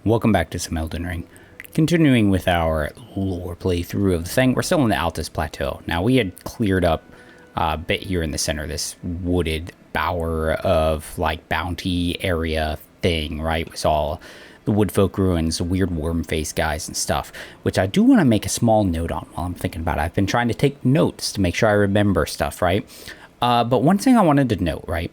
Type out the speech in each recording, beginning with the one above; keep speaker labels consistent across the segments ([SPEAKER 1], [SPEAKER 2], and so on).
[SPEAKER 1] Welcome back to some Elden Ring. Continuing with our lore playthrough of the thing, we're still in the Altus Plateau. Now, we had cleared up a bit here in the center, this wooded bower of, like, bounty area thing, right? We saw the Woodfolk ruins, the weird worm-faced guys and stuff, which I do want to make a small note on while I'm thinking about it. I've been trying to take notes to make sure I remember stuff, right? But one thing I wanted to note, right?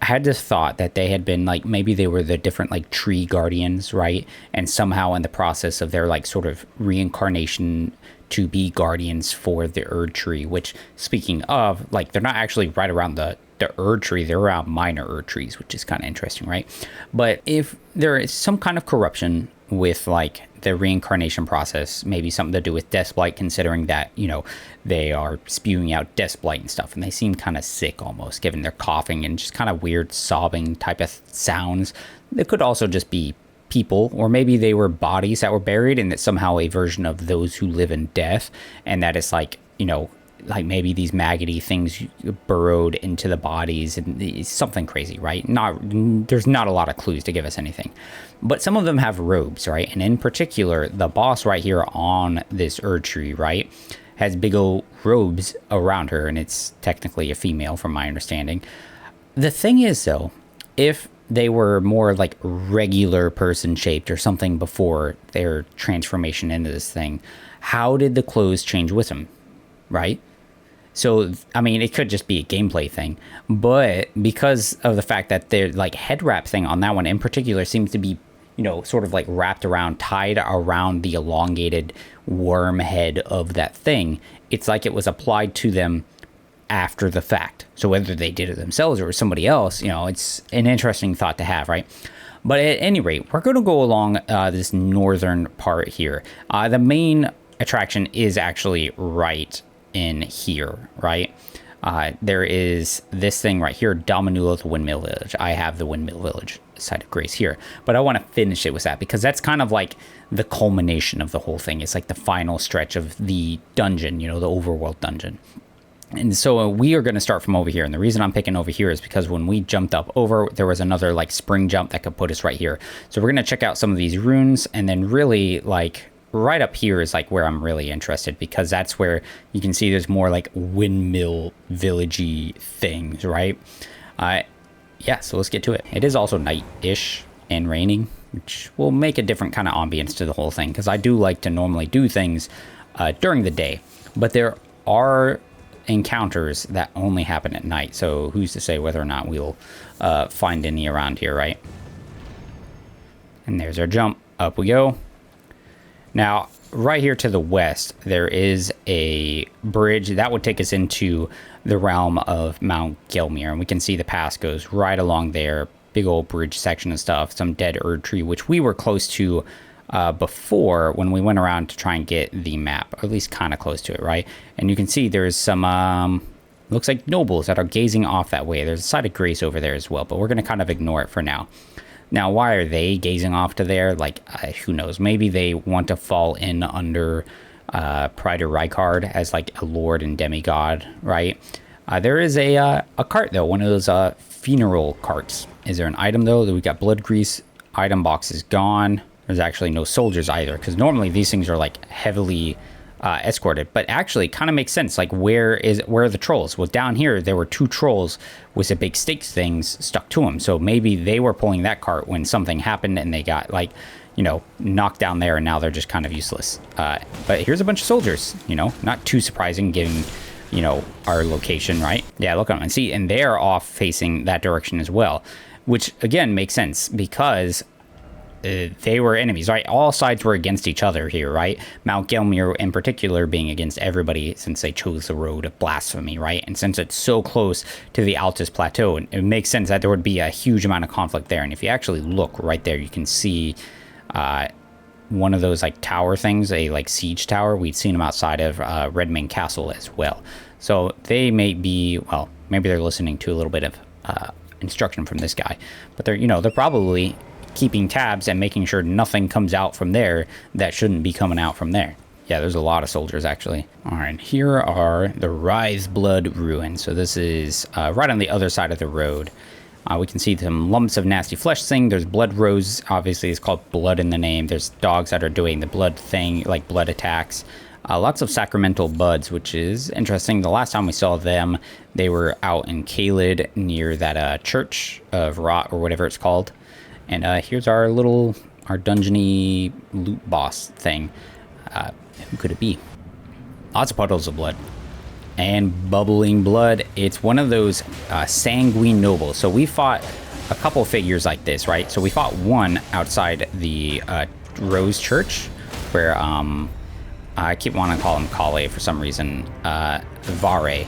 [SPEAKER 1] I had this thought that they had been like, maybe they were the different like tree guardians, right? And somehow in the process of their like sort of reincarnation to be guardians for the Erd tree, which speaking of, like, they're not actually right around the Erd tree, they're around minor Erd trees, which is kind of interesting, right? But if there is some kind of corruption with like the reincarnation process, maybe something to do with Deathblight, considering that, you know, they are spewing out Deathblight and stuff, and they seem kind of sick almost, given their coughing and just kind of weird sobbing type of sounds. They could also just be people, or maybe they were bodies that were buried, and it's somehow a version of those who live in death, and that it's like, you know, like maybe these maggoty things burrowed into the bodies, and it's something crazy, right? There's not a lot of clues to give us anything, but some of them have robes, right? And in particular, the boss right here on this Erd tree, right, has big old robes around her, and it's technically a female from my understanding. The thing is, though, if they were more like regular person shaped or something before their transformation into this thing, how did the clothes change with them, right? So, I mean, it could just be a gameplay thing, but because of the fact that their like head wrap thing on that one in particular seems to be, you know, sort of like wrapped around, tied around the elongated worm head of that thing, it's like it was applied to them after the fact. So whether they did it themselves or somebody else, you know, it's an interesting thought to have, right? But at any rate, we're going to go along this northern part here. The main attraction is actually right in here, right? There is this thing right here, Dominula, the Windmill Village. I have the Windmill Village site of grace here, but I want to finish it with that because that's kind of like the culmination of the whole thing. It's like the final stretch of the dungeon, you know, the overworld dungeon. And so we are going to start from over here. And the reason I'm picking over here is because when we jumped up over, there was another like spring jump that could put us right here. So we're going to check out some of these runes, and then really like right up here is like where I'm really interested, because that's where you can see there's more like Windmill Village-y things, right? Yeah, so let's get to it. It is also night-ish and raining, which will make a different kind of ambience to the whole thing, because I do like to normally do things during the day, but there are encounters that only happen at night, so who's to say whether or not we'll find any around here, right? And there's our jump. Up we go. Now, right here to the west, there is a bridge that would take us into the realm of Mount Gelmir, and we can see the pass goes right along there. Big old bridge section and stuff, some dead Erd tree, which we were close to before when we went around to try and get the map, or at least kind of close to it, right? And you can see there's some, looks like nobles that are gazing off that way. There's a site of grace over there as well, but we're going to kind of ignore it for now. Now, why are they gazing off to there? Like, who knows? Maybe they want to fall in under Praetor Rykard as like a lord and demigod, right? There is a cart, though, one of those funeral carts. Is there an item, though? We got blood grease. Item box is gone. There's actually no soldiers either, because normally these things are like heavily escorted, but actually kind of makes sense. Like, where are the trolls? Well, down here there were two trolls with the big stakes things stuck to them, so maybe they were pulling that cart when something happened and they got, like, you know, knocked down there, and now they're just kind of useless. But here's a bunch of soldiers, you know, not too surprising given, you know, our location, right? Yeah, look at them and see, and they're off facing that direction as well, which again makes sense because they were enemies, right? All sides were against each other here, right? Mount Gelmir in particular being against everybody since they chose the road of blasphemy, right? And since it's so close to the Altus Plateau, it makes sense that there would be a huge amount of conflict there. And if you actually look right there, you can see one of those like tower things, a like siege tower. We'd seen them outside of Redmane Castle as well. So they may be, well, maybe they're listening to a little bit of instruction from this guy, but they're, you know, they're probably keeping tabs and making sure nothing comes out from there that shouldn't be coming out from there. Yeah, there's a lot of soldiers actually. All right, here are the Rise Blood ruins. So this is right on the other side of the road. We can see some lumps of nasty flesh thing. There's blood rose. Obviously, it's called blood in the name. There's dogs that are doing the blood thing, like blood attacks. Lots of sacramental buds, which is interesting. The last time we saw them, they were out in Caelid near that church of Rot or whatever it's called. And here's our dungeony loot boss thing. Who could it be? Lots of puddles of blood. And bubbling blood. It's one of those sanguine nobles. So we fought a couple figures like this, right? So we fought one outside the Rose Church, where I keep wanting to call him Kale for some reason. Vare,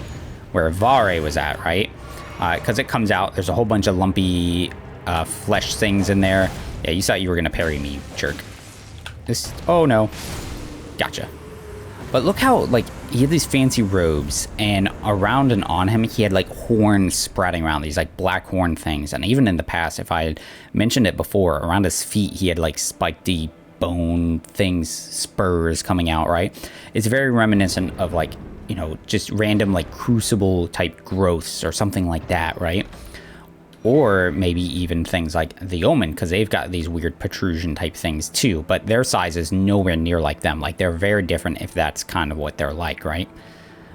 [SPEAKER 1] where Vare was at, right? Because it comes out, there's a whole bunch of lumpy flesh things in there. Yeah, you thought you were gonna parry me, jerk. Oh no, gotcha. But look how, like, he had these fancy robes, and around and on him, he had, like, horns sprouting around, these, like, black horn things. And even in the past, if I had mentioned it before, around his feet, he had, like, spiky bone things, spurs coming out, right? It's very reminiscent of, like, you know, just random, like, crucible-type growths or something like that, right? Or maybe even things like the Omen, because they've got these weird protrusion type things too, but their size is nowhere near like them. Like, they're very different if that's kind of what they're like, right?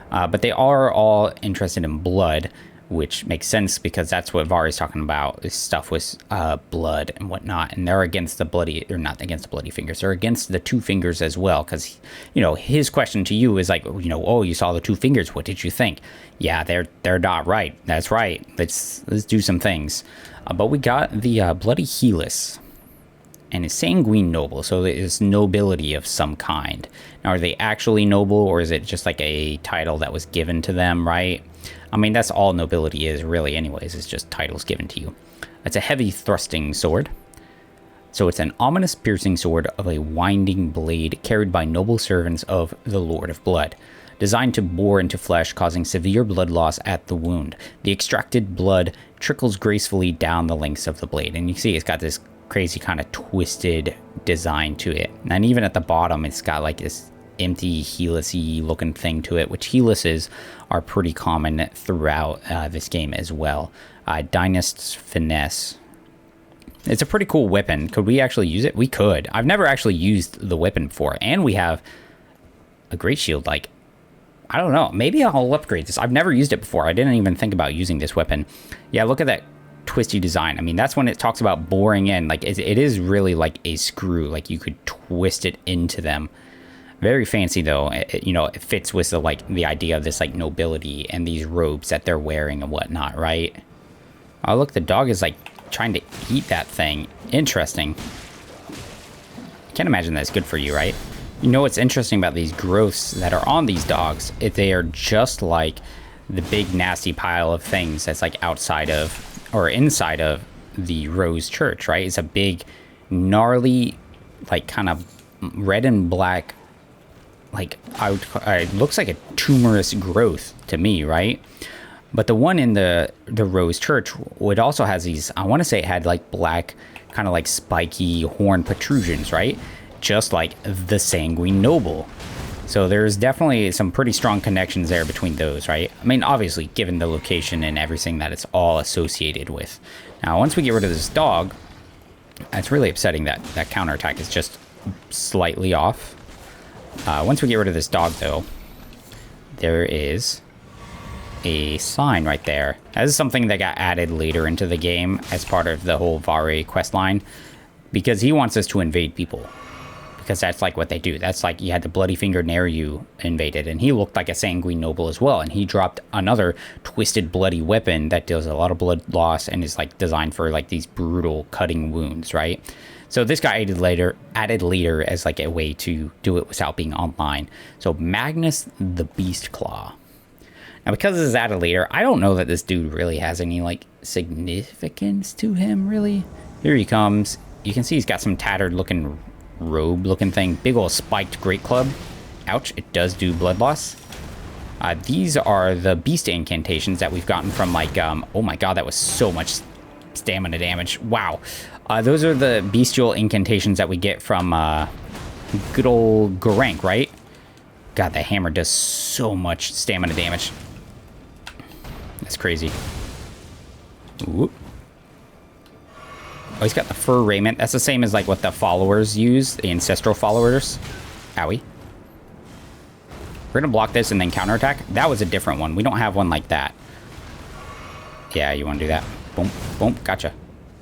[SPEAKER 1] But they are all interested in blood, which makes sense because that's what Vari's talking about, is stuff with blood and whatnot. And they're against the bloody, or not against the bloody fingers, they're against the two fingers as well. Because, you know, his question to you is like, you know, oh, you saw the two fingers, what did you think? Yeah, they're not right. That's right. Let's do some things. But we got the bloody Helus and a sanguine noble, so it's nobility of some kind. Now, are they actually noble, or is it just like a title that was given to them, right? I mean, that's all nobility is, really, anyways. It's just titles given to you. It's a heavy thrusting sword. So it's an ominous piercing sword of a winding blade carried by noble servants of the Lord of Blood, designed to bore into flesh, causing severe blood loss at the wound. The extracted blood trickles gracefully down the lengths of the blade. And you see it's got this crazy kind of twisted design to it. And even at the bottom, it's got like this empty Helus-y looking thing to it, which Heluses are pretty common throughout this game as well. Dynast's Finesse. It's a pretty cool weapon. Could we actually use it? We could. I've never actually used the weapon before. And we have a great shield. Like, I don't know. Maybe I'll upgrade this. I've never used it before. I didn't even think about using this weapon. Yeah, look at that twisty design. I mean, that's when it talks about boring in. Like, it is really like a screw. Like, you could twist it into them. Very fancy, though. You know, it fits with the idea of this, like, nobility and these robes that they're wearing and whatnot, right? Oh, look, the dog is, like, trying to eat that thing. Interesting. Can't imagine that's good for you, right? You know what's interesting about these growths that are on these dogs? If they are just like the big, nasty pile of things that's, like, outside of, or inside of the Rose Church, right? It's a big, gnarly, like, kind of red and black, like, it looks like a tumorous growth to me, right? But the one in the Rose Church, it also has these, I want to say it had like black, kind of like spiky horn protrusions, right? Just like the Sanguine Noble. So there's definitely some pretty strong connections there between those, right? I mean, obviously, given the location and everything that it's all associated with. Now, once we get rid of this dog, it's really upsetting that that counterattack is just slightly off. Once we get rid of this dog, though, there is a sign right there. This is something that got added later into the game as part of the whole Vare quest line, because he wants us to invade people. Because that's like what they do. That's like you had the Bloody Finger Nereyu invaded, and he looked like a Sanguine Noble as well, and he dropped another twisted bloody weapon that deals a lot of blood loss and is like designed for like these brutal cutting wounds, right? So this got added later as like a way to do it without being online. So Magnus the Beast Claw. Now, because this is added later, I don't know that this dude really has any like significance to him, really. Here he comes. You can see he's got some tattered looking robe looking thing. Big old spiked great club. Ouch, it does do blood loss. These are the beast incantations that we've gotten from like, oh my god, that was so much stamina damage. Wow. Those are the bestial incantations that we get from good old Gorank, right? God, the hammer does so much stamina damage. That's crazy. Whoop. Oh, he's got the fur raiment. That's the same as like what the followers use, the ancestral followers. Owie. We're gonna block this and then counterattack. That was a different one. We don't have one like that. Yeah, you want to do that. Boom, boom, gotcha.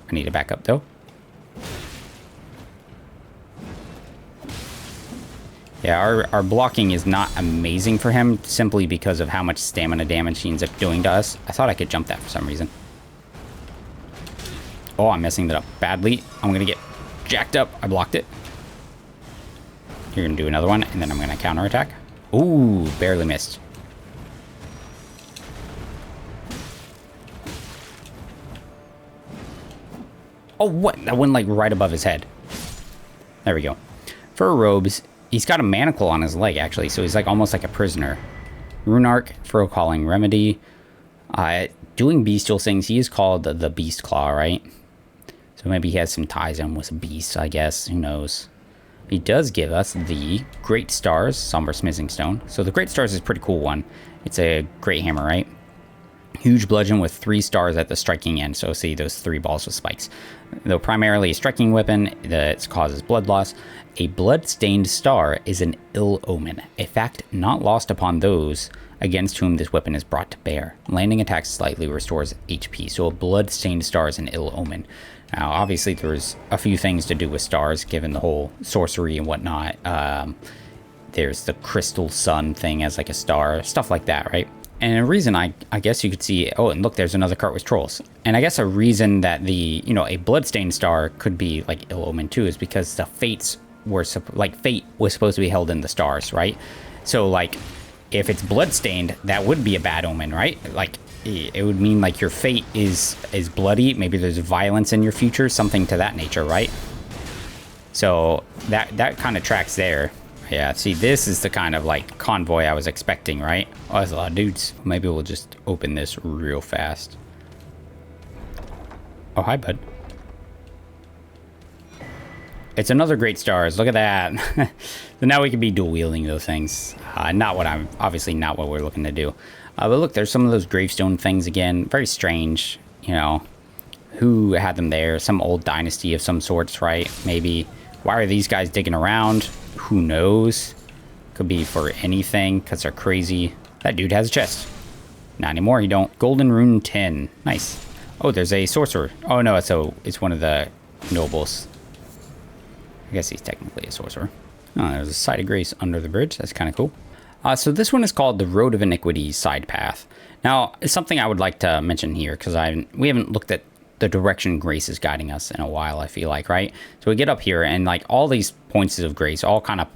[SPEAKER 1] I need to back up though. Yeah, our blocking is not amazing for him simply because of how much stamina damage he ends up doing to us. I thought I could jump that for some reason. Oh, I'm messing that up badly. I'm going to get jacked up. I blocked it. You're going to do another one, and then I'm going to counterattack. Ooh, barely missed. Oh, what? That went like right above his head. There we go. Fur robes. He's got a manacle on his leg, actually, so he's like almost like a prisoner. Rune Arc, Fur Calling Remedy. Doing bestial things. He is called the Beast Claw, right? So maybe he has some ties in with a beast, I guess. Who knows? He does give us the Great Stars, Somber Smithing Stone. So the Great Stars is a pretty cool one. It's a great hammer, right? Huge bludgeon with 3 stars at the striking end. So see those 3 balls with spikes. Though primarily a striking weapon that causes blood loss, a blood-stained star is an ill omen, a fact not lost upon those against whom this weapon is brought to bear. Landing attacks slightly restores HP, so a blood-stained star is an ill omen. Now, obviously, there's a few things to do with stars, given the whole sorcery and whatnot. There's the crystal sun thing as like a star, stuff like that, right? And a reason I guess you could see, oh, and look, there's another cart with trolls. And I guess a reason that a bloodstained star could be like ill omen too is because the fates were, fate was supposed to be held in the stars, right? So like, if it's bloodstained, that would be a bad omen, right? Like, it would mean like your fate is bloody. Maybe there's violence in your future, something to that nature, right? So that kind of tracks there. Yeah, see, this is the kind of like convoy I was expecting, right? Oh, there's a lot of dudes. Maybe we'll just open this real fast. Oh, hi, bud. It's another Great Stars. Look at that. So now we can be dual wielding those things. Obviously not what we're looking to do. But look, there's some of those gravestone things again. Very strange, you know. Who had them there? Some old dynasty of some sorts, right? Maybe. Why are these guys digging around? Who knows? Could be for anything, because they're crazy. That dude has a chest. Not anymore, he don't. Golden Rune 10. Nice. Oh, there's a sorcerer. Oh, no, it's one of the nobles. I guess he's technically a sorcerer. Oh, there's a site of grace under the bridge. That's kind of cool. So this one is called the Road of Iniquity Side Path. Now, it's something I would like to mention here, because we haven't looked at the direction grace is guiding us in a while, I feel like, right? So we get up here, and like all these points of grace all kind of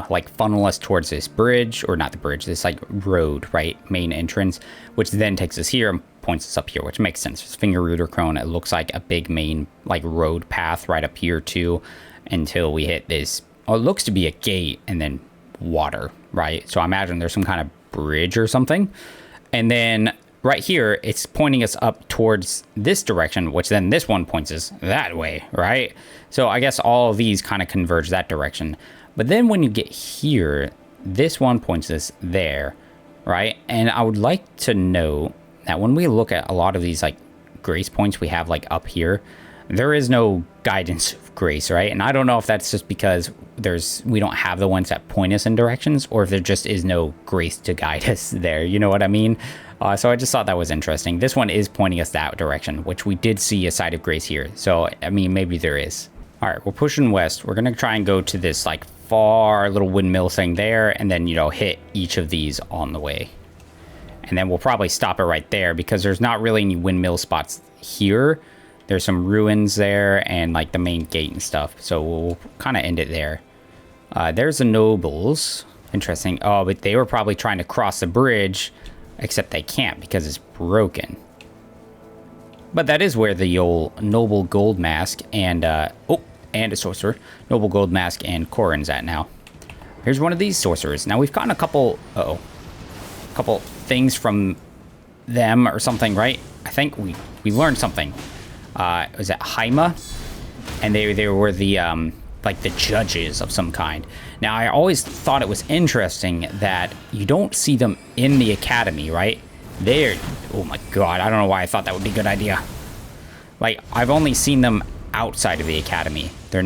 [SPEAKER 1] like funnel us towards this bridge, or not the bridge, this like road, right? Main entrance, which then takes us here and points us up here, which makes sense. It's Finger Rooter Crone. It looks like a big main like road path right up here too, until we hit this. Oh, it looks to be a gate and then water, right? So I imagine there's some kind of bridge or something. And then right here, it's pointing us up towards this direction, which then this one points us that way, right? So I guess all of these kind of converge that direction. But then when you get here, this one points us there, right? And I would like to know that when we look at a lot of these like grace points we have like up here, there is no guidance of grace, right? And I don't know if that's just because we don't have the ones that point us in directions, or if there just is no grace to guide us there. You know what I mean? So I just thought that was interesting. This one is pointing us that direction, which we did see a site of grace here. So, I mean, maybe there is. All right, we're pushing west. We're going to try and go to this like far little windmill thing there, and then, you know, hit each of these on the way. And then we'll probably stop it right there because there's not really any windmill spots here. There's some ruins there and like the main gate and stuff. So we'll kind of end it there. There's the nobles. Interesting. Oh, but they were probably trying to cross the bridge, except they can't because it's broken. But that is where the old Noble Gold Mask and, and a sorcerer. Noble Gold Mask and Corin's at now. Here's one of these sorcerers. Now we've gotten a couple, couple things from them or something, right? I think we learned something. Was that Haima? And they were the, like the judges of some kind. Now, I always thought it was interesting that you don't see them in the academy, right? Oh my god, I don't know why I thought that would be a good idea. Like, I've only seen them outside of the academy. There's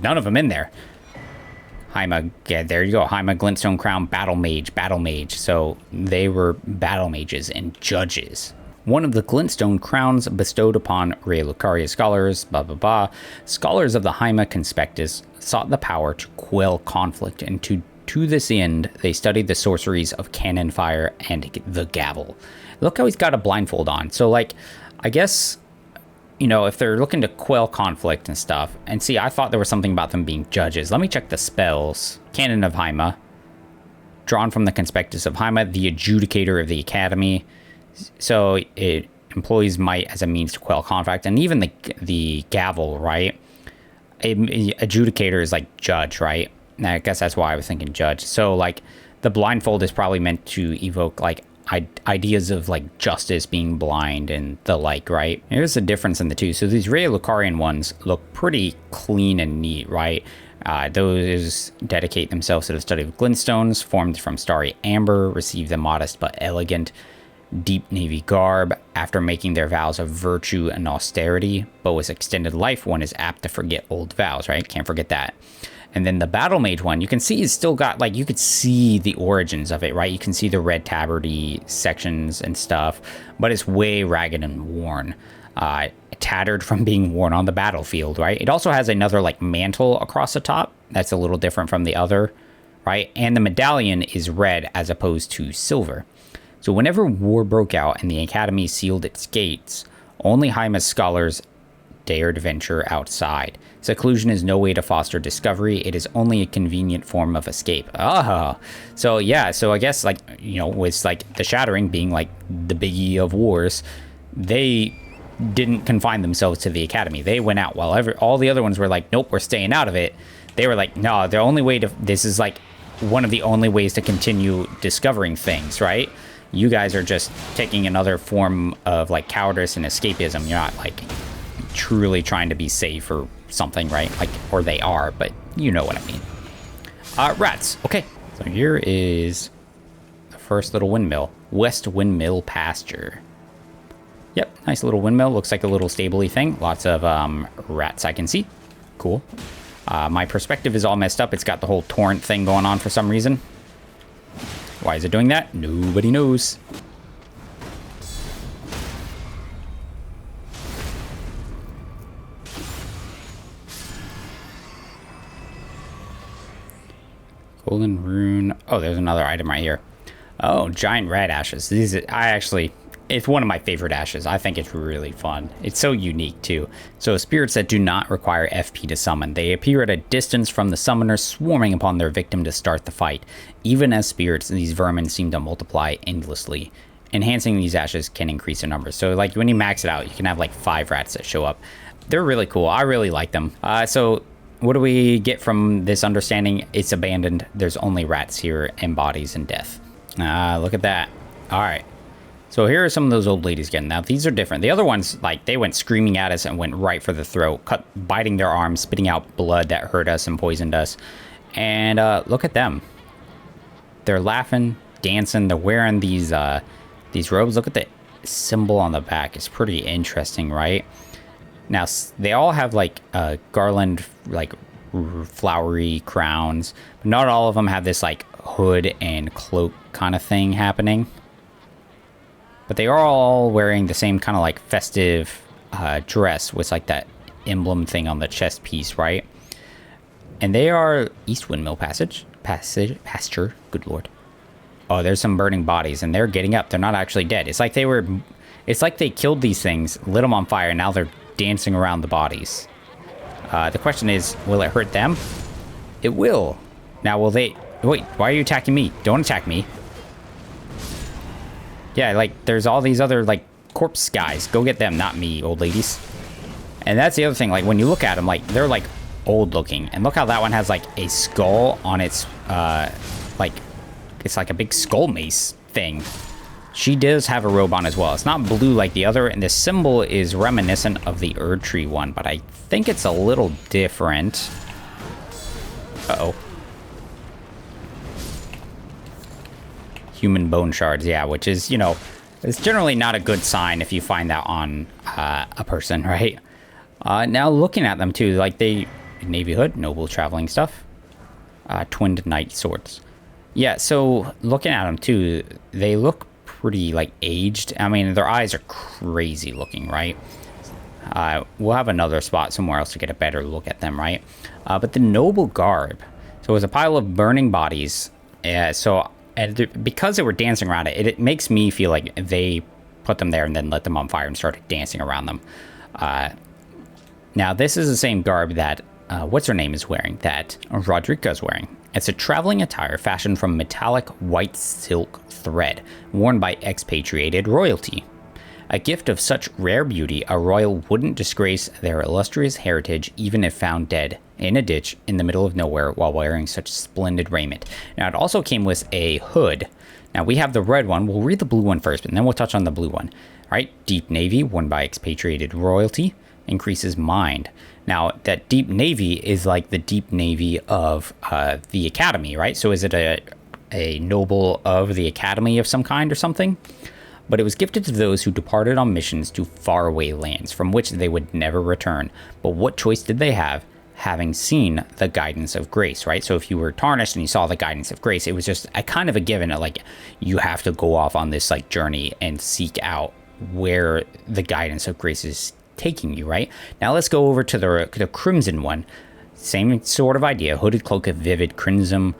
[SPEAKER 1] none of them in there. Haima, yeah, there you go. Haima, Glintstone Crown, Battle Mage. So they were battle mages and judges. One of the Glintstone Crowns bestowed upon Rea Lucaria scholars, blah, blah, blah. Scholars of the Haima Conspectus sought the power to quell conflict, and to this end, they studied the sorceries of cannon fire and the gavel. Look how he's got a blindfold on. So, like, I guess, you know, if they're looking to quell conflict and stuff, and see, I thought there was something about them being judges. Let me check the spells. Canon of Haima, drawn from the Conspectus of Haima, the adjudicator of the academy. So it employs might as a means to quell conflict, and even the gavel, right? Adjudicator is like judge, right? And I guess that's why I was thinking judge. So like the blindfold is probably meant to evoke like ideas of like justice, being blind, and the like, right? Here's the difference in the two. So these Rea Lucarian ones look pretty clean and neat, right? Those dedicate themselves to the study of glintstones formed from starry amber, receive the modest but elegant deep navy garb after making their vows of virtue and austerity. But with extended life, one is apt to forget old vows, right? Can't forget that. And then the Battle Mage one, you can see it's still got, like, you could see the origins of it, right? You can see the red tabardy sections and stuff, but it's way ragged and worn. Tattered from being worn on the battlefield, right? It also has another, like, mantle across the top. That's a little different from the other, right? And the medallion is red as opposed to silver. So whenever war broke out and the academy sealed its gates, only Haima's scholars dared venture outside. Seclusion is no way to foster discovery. It is only a convenient form of escape. So yeah, so I guess, like, you know, with like the Shattering being like the biggie of wars, they didn't confine themselves to the academy. They went out while all the other ones were like, nope, we're staying out of it. They were like, no, the only way to, this is like one of the only ways to continue discovering things, right? You guys are just taking another form of like cowardice and escapism. You're not like truly trying to be safe or something, right? Like, or they are, but you know what I mean. Rats. Okay, so here is the first little windmill. West Windmill Pasture. Yep, nice little windmill. Looks like a little stable-y thing. Lots of rats I can see. Cool. My perspective is all messed up. It's got the whole torrent thing going on for some reason. Why is it doing that? Nobody knows. Golden rune. Oh, there's another item right here. Oh, giant rat ashes. These, it's one of my favorite ashes. I think it's really fun. It's so unique too. So spirits that do not require FP to summon. They appear at a distance from the summoner, swarming upon their victim to start the fight. Even as spirits, these vermin seem to multiply endlessly. Enhancing these ashes can increase their numbers. So like when you max it out, you can have like 5 rats that show up. They're really cool. I really like them. So what do we get from this understanding? It's abandoned. There's only rats here and bodies and death. Look at that. All right. So here are some of those old ladies again. Now, these are different. The other ones, like, they went screaming at us and went right for the throat, biting their arms, spitting out blood that hurt us and poisoned us. And look at them. They're laughing, dancing. They're wearing these robes. Look at the symbol on the back. It's pretty interesting, right? Now, they all have, like, garland, like, flowery crowns. But not all of them have this, like, hood and cloak kind of thing happening. But they are all wearing the same kind of like festive dress with like that emblem thing on the chest piece, right? And they are East Windmill Pasture. Good lord. Oh, there's some burning bodies, and they're getting up. They're not actually dead. It's like they killed these things, lit them on fire, and now they're dancing around the bodies. The question is, will it hurt them? It will. Now, will they? Wait, why are you attacking me? Don't attack me. Yeah, like, there's all these other, like, corpse guys. Go get them, not me, old ladies. And that's the other thing. Like, when you look at them, like, they're, like, old-looking. And look how that one has, like, a skull on its, like, it's like a big skull mace thing. She does have a robe on as well. It's not blue like the other, and the symbol is reminiscent of the Erd Tree one, but I think it's a little different. Uh-oh. Human bone shards, yeah, which is, you know, it's generally not a good sign if you find that on a person, right? Now looking at them too, like navy hood, noble traveling stuff, twinned knight swords. Yeah, so looking at them too, they look pretty like aged. I mean, their eyes are crazy looking, right? We'll have another spot somewhere else to get a better look at them, right? But the noble garb, so it was a pile of burning bodies. Because they were dancing around it, it makes me feel like they put them there and then lit them on fire and started dancing around them. Now, this is the same garb that, what's her name is wearing, that Rodrika's wearing. It's a traveling attire fashioned from metallic white silk thread, worn by expatriated royalty. A gift of such rare beauty, a royal wouldn't disgrace their illustrious heritage even if found dead in a ditch in the middle of nowhere while wearing such splendid raiment. Now, it also came with a hood. Now, we have the red one. We'll read the blue one first, but then we'll touch on the blue one. All right, deep navy, worn by expatriated royalty, increases mind. Now, that deep navy is like the deep navy of the academy, right? So is it a noble of the academy of some kind or something? But it was gifted to those who departed on missions to faraway lands from which they would never return. But what choice did they have, having seen the guidance of grace, right? So if you were tarnished and you saw the guidance of grace, it was just a kind of a given, like you have to go off on this like journey and seek out where the guidance of grace is taking you, right? Now let's go over to the crimson one. Same sort of idea, hooded cloak of vivid crimson,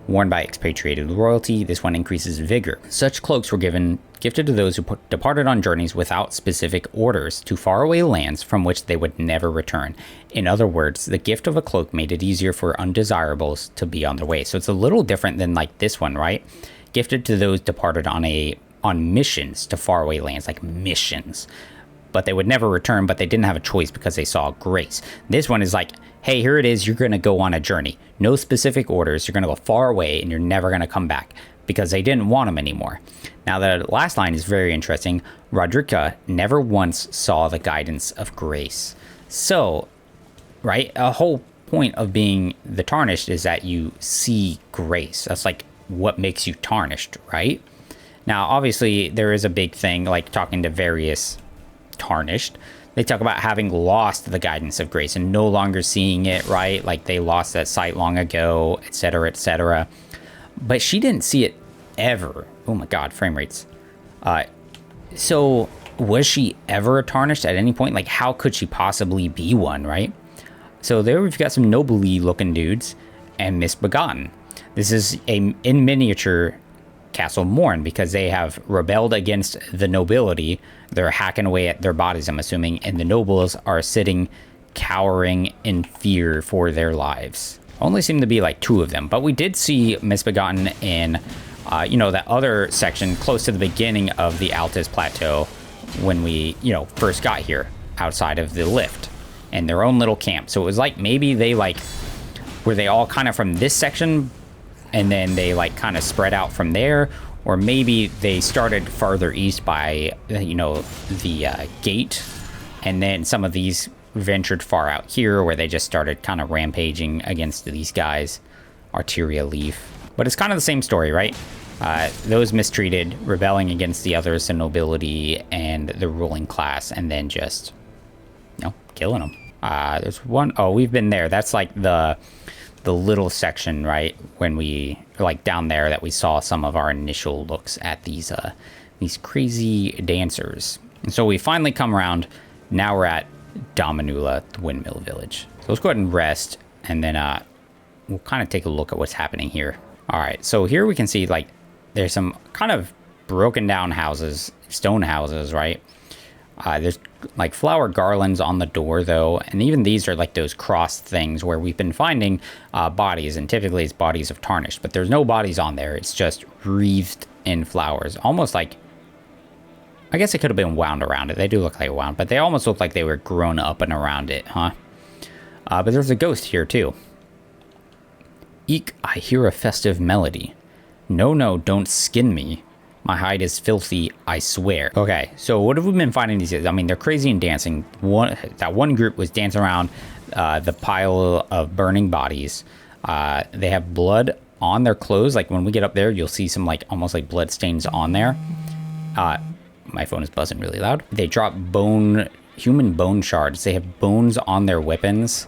[SPEAKER 1] worn by expatriated royalty. This one increases vigor. Such cloaks were gifted to those who departed on journeys without specific orders to faraway lands from which they would never return. In other words, the gift of a cloak made it easier for undesirables to be on their way. So it's a little different than like this one, right? Gifted to those departed on missions to faraway lands, like missions. But they would never return, but they didn't have a choice because they saw grace. This one is like, hey, here it is, you're going to go on a journey. No specific orders, you're going to go far away, and you're never going to come back, because they didn't want them anymore. Now, the last line is very interesting. Rodrika never once saw the guidance of grace. So, right, a whole point of being the tarnished is that you see grace. That's like what makes you tarnished, right? Now, obviously, there is a big thing, like talking to various tarnished, they talk about having lost the guidance of grace and no longer seeing it, right? Like they lost that sight long ago, etc., etc. But she didn't see it ever. Oh my god, frame rates. So was she ever tarnished at any point? Like how could she possibly be one, right? So there we've got some nobly looking dudes and misbegotten. This is in miniature Castle Morn, because they have rebelled against the nobility. They're hacking away at their bodies, I'm assuming, and the nobles are sitting cowering in fear for their lives. Only seem to be like 2 of them, but we did see Misbegotten in that other section close to the beginning of the Altus Plateau when we first got here, outside of the lift, in their own little camp. So it was like maybe they were they all kind of from this section and then they like kind of spread out from there, or maybe they started farther east by the gate, and then some of these ventured far out here where they just started kind of rampaging against these guys. Arteria Leaf, but it's kind of the same story, right? Those mistreated rebelling against the others, the nobility and the ruling class, and then just killing them. There's one, we've been there. That's like the little section, right, when we down there that we saw some of our initial looks at these crazy dancers. And so we finally come around. Now we're at Dominula, the Windmill Village. So let's go ahead and rest, and then we'll kind of take a look at what's happening here. All right, so here we can see there's some kind of broken down houses, stone houses, right? There's flower garlands on the door though, and even these are like those cross things where we've been finding bodies, and typically it's bodies of tarnished, but there's no bodies on there. It's just wreathed in flowers, almost like, I guess it could have been wound around it. They do look like wound, but they almost look like they were grown up and around it, huh? But there's a ghost here too. Eek, I hear a festive melody. No, don't skin me. My hide is filthy, I swear. Okay, so what have we been finding these days? I mean, they're crazy and dancing. That one group was dancing around the pile of burning bodies. They have blood on their clothes. Like when we get up there, you'll see some almost like blood stains on there. My phone is buzzing really loud. They drop bone human bone shards. They have bones on their weapons.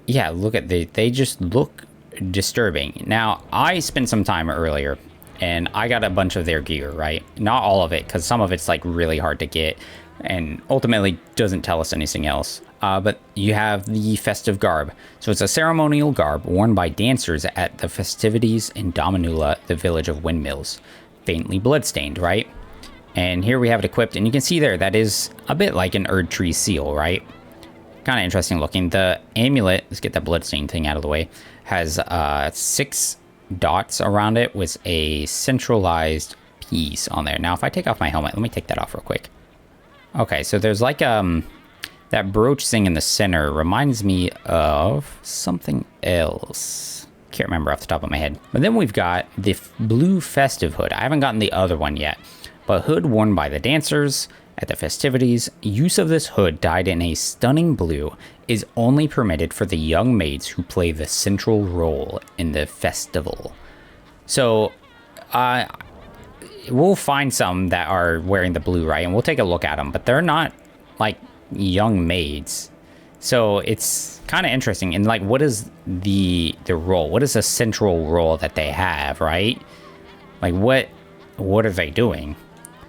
[SPEAKER 1] Yeah, look at they just look disturbing. Now, I spent some time earlier, and I got a bunch of their gear, right? Not all of it, because some of it's like really hard to get, and ultimately doesn't tell us anything else. But you have the festive garb. So it's a ceremonial garb worn by dancers at the festivities in Dominula, the village of windmills. Faintly bloodstained, right? And here we have it equipped, and you can see there, that is a bit like an Erd Tree seal, right? Kind of interesting looking. The amulet, let's get that bloodstain thing out of the way, has 6 dots around it with a centralized piece on there. Now, if I take off my helmet, let me take that off real quick. Okay, so there's like that brooch thing in the center reminds me of something else. Can't remember off the top of my head. But then we've got the blue festive hood. I haven't gotten the other one yet, but hood worn by the dancers at the festivities. Use of this hood dyed in a stunning blue is only permitted for the young maids who play the central role in the festival. So, we'll find some that are wearing the blue, right? And we'll take a look at them, but they're not like young maids. So it's kind of interesting. And like, what is the role? What is the central role that they have, right? Like, what are they doing?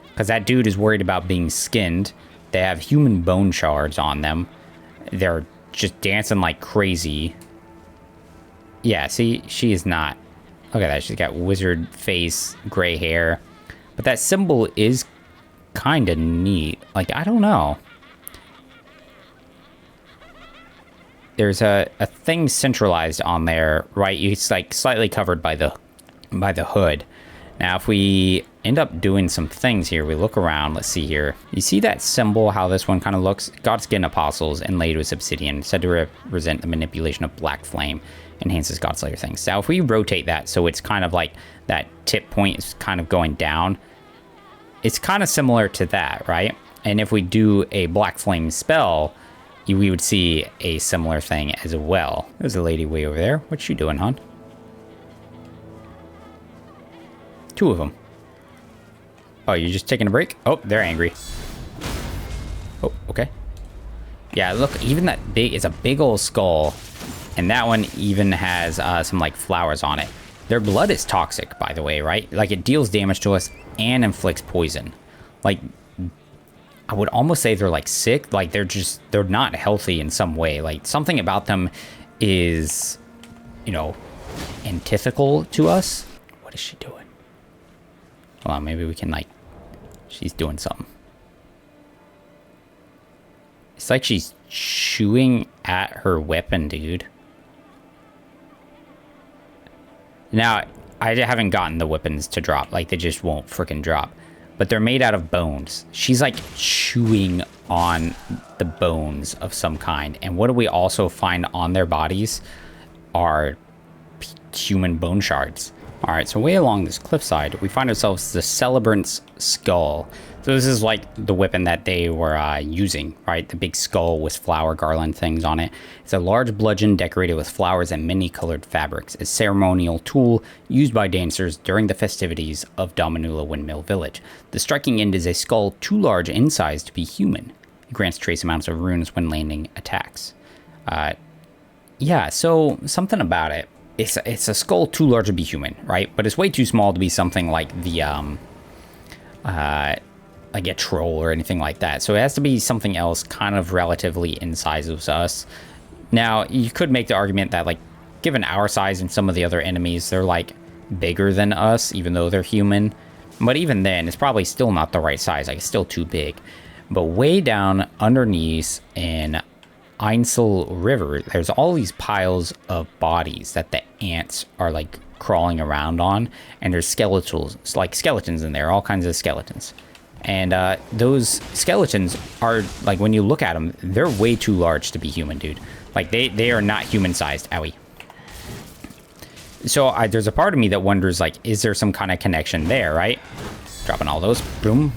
[SPEAKER 1] Because that dude is worried about being skinned. They have human bone shards on them. They're just dancing like crazy. Yeah, see, she is not. Look at that. She's got wizard face, gray hair. But that symbol is kind of neat. Like, I don't know. There's a thing centralized on there, right? It's like slightly covered by the hood. Now, if we end up doing some things here, we look around, let's see here. You see that symbol, how this one kind of looks? Godskin apostles inlaid with obsidian, said to represent the manipulation of black flame, enhances Godslayer things. Now, if we rotate that so it's kind of like that tip point is kind of going down, it's kind of similar to that, right? And if we do a black flame spell, we would see a similar thing as well. There's a lady way over there. What's she doing, hon? 2 of them. Oh, you're just taking a break? Oh, they're angry. Oh, okay. Yeah, look, even that big, it's a big old skull. And that one even has some like flowers on it. Their blood is toxic, by the way, right? Like, it deals damage to us and inflicts poison. Like, I would almost say they're like sick. Like, they're not healthy in some way. Like, something about them is, you know, antithetical to us. What is she doing? Hold on, maybe we can, like, she's doing something. It's like she's chewing at her weapon, dude. Now, I haven't gotten the weapons to drop. Like, they just won't freaking drop. But they're made out of bones. She's, like, chewing on the bones of some kind. And what do we also find on their bodies are human bone shards. All right, so way along this cliffside, we find ourselves the Celebrant's Skull. So this is like the weapon that they were using, right? The big skull with flower garland things on it. It's a large bludgeon decorated with flowers and many colored fabrics. A ceremonial tool used by dancers during the festivities of Dominula Windmill Village. The striking end is a skull too large in size to be human. It grants trace amounts of runes when landing attacks. Yeah, so something about it. It's a skull too large to be human, right? But it's way too small to be something like the, like a troll or anything like that. So it has to be something else kind of relatively in size of us. Now, you could make the argument that, like, given our size and some of the other enemies, they're, like, bigger than us, even though they're human. But even then, it's probably still not the right size. Like, it's still too big. But way down underneath in Einsel River, there's all these piles of bodies that the ants are, like, crawling around on. And there's skeletals, like skeletons in there, all kinds of skeletons. And those skeletons are, like, when you look at them, they're way too large to be human, dude. Like, they are not human-sized. Owie. So there's a part of me that wonders, like, is there some kind of connection there, right? Dropping all those. Boom.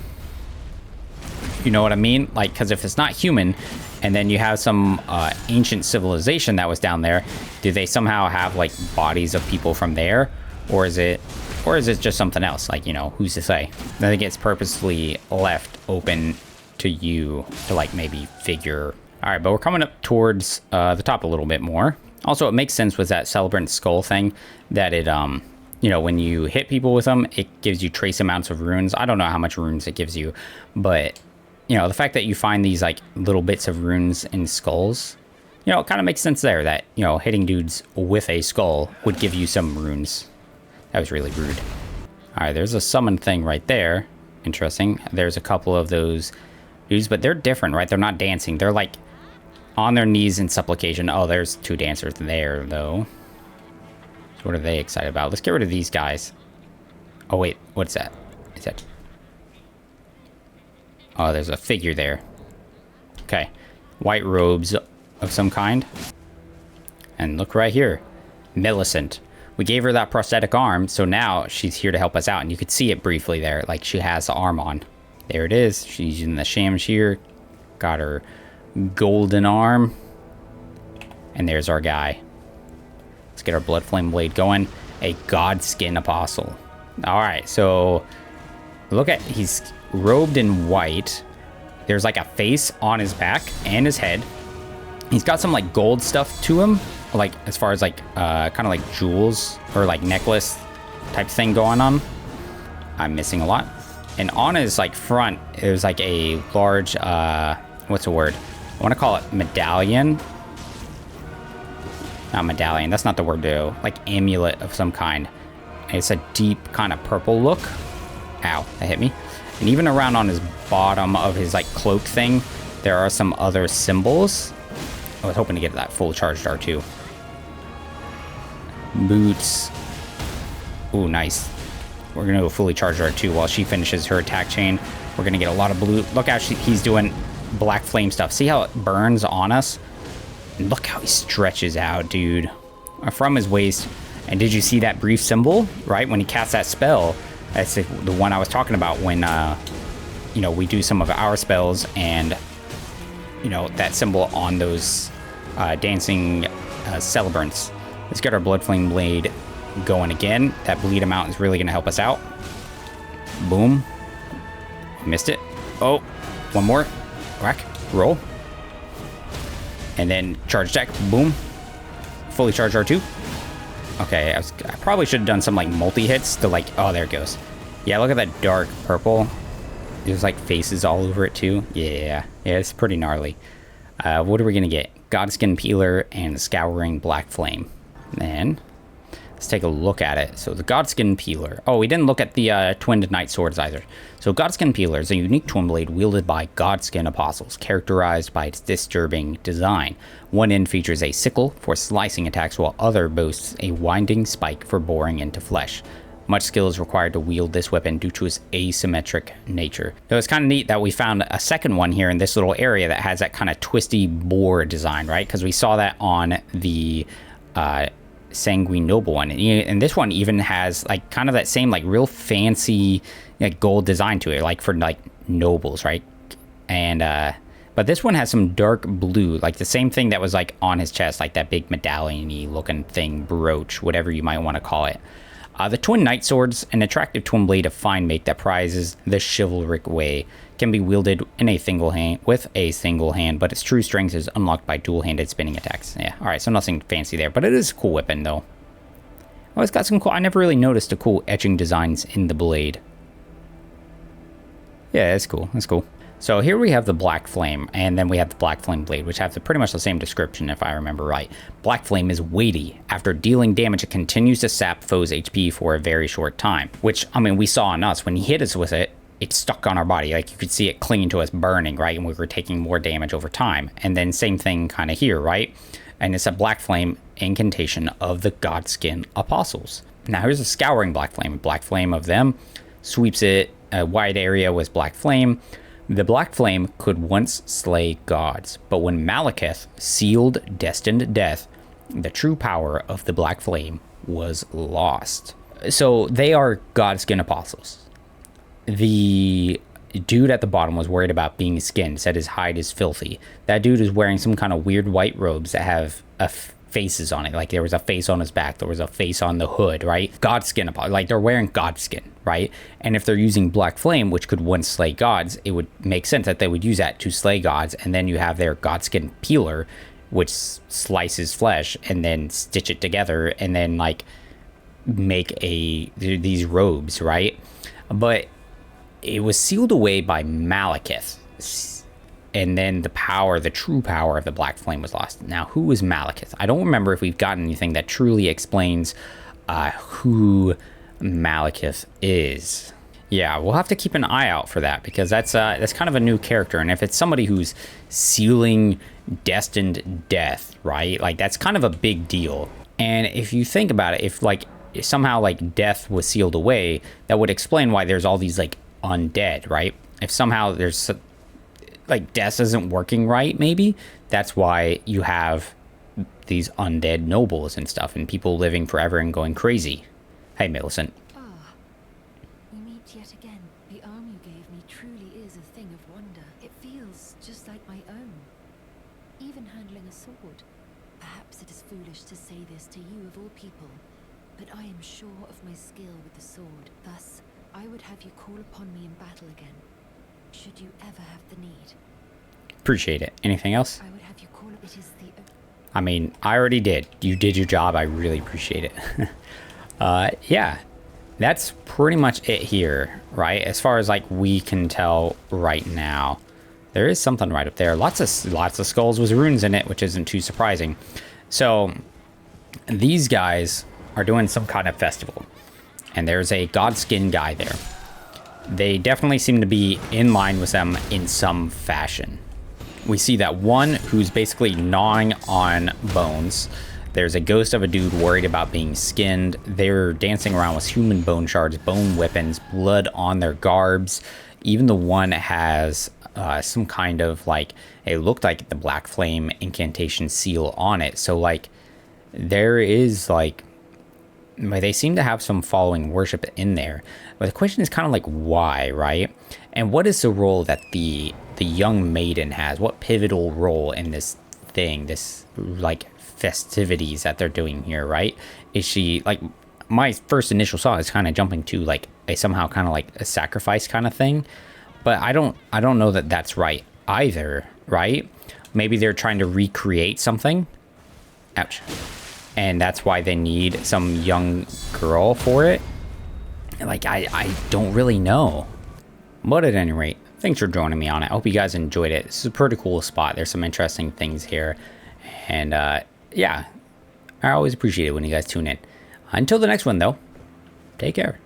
[SPEAKER 1] You know what I mean? Like, because if it's not human, and then you have some ancient civilization that was down there, do they somehow have, like, bodies of people from there? Or is it Or is it just something else? Like, you know, who's to say? I think it's purposely left open to you to, like, maybe figure. All right, but we're coming up towards the top a little bit more. Also, it makes sense with that Celebrant Skull thing that it, you know, when you hit people with them, it gives you trace amounts of runes. I don't know how much runes it gives you, but, you know, the fact that you find these, like, little bits of runes in skulls, you know, it kind of makes sense there that, you know, hitting dudes with a skull would give you some runes. That was really rude. All right, there's a summon thing right there. Interesting. There's a couple of those dudes, but they're different, right? They're not dancing. They're, like, on their knees in supplication. Oh, there's 2 dancers there, though. So what are they excited about? Let's get rid of these guys. Oh, wait. What's that? Is that... Oh, there's a figure there. Okay. White robes of some kind. And look right here. Millicent. We gave her that prosthetic arm, so now she's here to help us out. And you could see it briefly there, like she has the arm on. There it is. She's using the Shamshir. Got her golden arm. And there's our guy. Let's get our Blood Flame Blade going. A Godskin Apostle. Alright, so look at, he's robed in white. There's like a face on his back and his head. He's got some like gold stuff to him, like as far as like kind of like jewels or like necklace type thing going on. I'm missing a lot. And on his like front, there's like a large what's the word? I want to call it medallion. Not medallion, that's not the word though. Like amulet of some kind. It's a deep kind of purple look. Ow, that hit me. And even around on his bottom of his like cloak thing, there are some other symbols. I was hoping to get that full charged R2. Boots. Ooh, nice. We're going to go fully charged R2 while she finishes her attack chain. We're going to get a lot of blue. Look how he's doing black flame stuff. See how it burns on us? And look how he stretches out, dude. From his waist. And did you see that brief symbol? Right? When he casts that spell. That's the one I was talking about when, you know, we do some of our spells and, you know, that symbol on those dancing celebrants. Let's get our Blood Flame Blade going again. That bleed amount is really going to help us out. Boom. Missed it. Oh, one more. Whack. Roll. And then charge deck. Boom. Fully charged R2. Okay, I probably should have done some like multi-hits to like... Oh, there it goes. Yeah, look at that dark purple. There's like faces all over it too. Yeah, it's pretty gnarly. What are we going to get? Godskin Peeler and Scouring Black Flame. And let's take a look at it. So the Godskin Peeler. Oh, we didn't look at the Twinned Knight Swords either. So Godskin Peeler is a unique twin blade wielded by Godskin Apostles, characterized by its disturbing design. One end features a sickle for slicing attacks, while other boasts a winding spike for boring into flesh. Much skill is required to wield this weapon due to its asymmetric nature. So it's kind of neat that we found a second one here in this little area that has that kind of twisty boar design, right? Because we saw that on the Sanguine Noble one. And this one even has like kind of that same like real fancy like gold design to it, like for like nobles, right? And but this one has some dark blue, like the same thing that was like on his chest, like that big medallion-y looking thing, brooch, whatever you might want to call it. The Twin Knight Swords, an attractive twin blade of fine make that prizes the chivalric way, can be wielded in a single hand with a single hand, but its true strength is unlocked by dual-handed spinning attacks. Yeah, all right, so nothing fancy there, but it is a cool weapon though. Oh, it's got some cool. I never really noticed the cool etching designs in the blade. Yeah, that's cool. That's cool. So here we have the Black Flame, and then we have the Black Flame Blade, which have pretty much the same description if I remember right. Black Flame is weighty. After dealing damage, it continues to sap foes' HP for a very short time, which, I mean, we saw on us. When he hit us with it, it stuck on our body. Like, you could see it clinging to us, burning, right? And we were taking more damage over time. And then same thing kind of here, right? And it's a Black Flame incantation of the Godskin Apostles. Now, here's a Scouring Black Flame. Black Flame of them sweeps it. A wide area was Black Flame. The Black Flame could once slay gods, but when Malekith sealed destined death, the true power of the Black Flame was lost. So they are Godskin Apostles. The dude at the bottom was worried about being skinned, said his hide is filthy. That dude is wearing some kind of weird white robes that have a faces on it. Like there was a face on his back, there was a face on the hood, right? Godskin, like they're wearing godskin, right? And if they're using black flame, which could once slay gods, it would make sense that they would use that to slay gods. And then you have their godskin peeler, which slices flesh and then stitch it together and then like make these robes, right? But it was sealed away by Malekith, and then the true power of the black flame was lost. Now, who is Malekith? I don't remember if we've gotten anything that truly explains who Malekith is. Yeah, we'll have to keep an eye out for that, because that's kind of a new character, and if it's somebody who's sealing destined death, right? Like that's kind of a big deal. And if you think about it, if somehow like death was sealed away, that would explain why there's all these like undead, right? If somehow there's like death isn't working right, maybe that's why you have these undead nobles and stuff and people living forever and going crazy. Hey, Millicent.
[SPEAKER 2] We meet yet again. The arm you gave me truly is a thing of wonder. It feels just like my own. Even handling a sword. Perhaps it is foolish to say this to you of all people, but I am sure of my skill with the sword. Thus, I would have you call upon me in battle again, should you ever have the need.
[SPEAKER 1] Appreciate it. Anything else?
[SPEAKER 2] I would have you call it is the...
[SPEAKER 1] I mean, I already did. You did your job. I really appreciate it. Yeah, that's pretty much it here, right? As far as like we can tell right now. There is something right up there. Lots of skulls with runes in it, which isn't too surprising. So these guys are doing some kind of festival, and there's a godskin guy there. They definitely seem to be in line with them in some fashion. We see that one who's basically gnawing on bones. There's a ghost of a dude worried about being skinned. They're dancing around with human bone shards, bone weapons, blood on their garbs. Even the one has some kind of like, it looked like the black flame incantation seal on it. So like there is like, they seem to have some following worship in there. But the question is kind of like why, right? And what is the role that the young maiden has? What pivotal role in this thing, this like festivities that they're doing here, right? Is she like, my first initial thought is kind of jumping to like a somehow kind of like a sacrifice kind of thing. But I don't know that that's right either, right? Maybe they're trying to recreate something. Ouch. And that's why they need some young girl for it. Like, I don't really know. But at any rate, thanks for joining me on it. I hope you guys enjoyed it. This is a pretty cool spot. There's some interesting things here. And, yeah, I always appreciate it when you guys tune in. Until the next one, though, take care.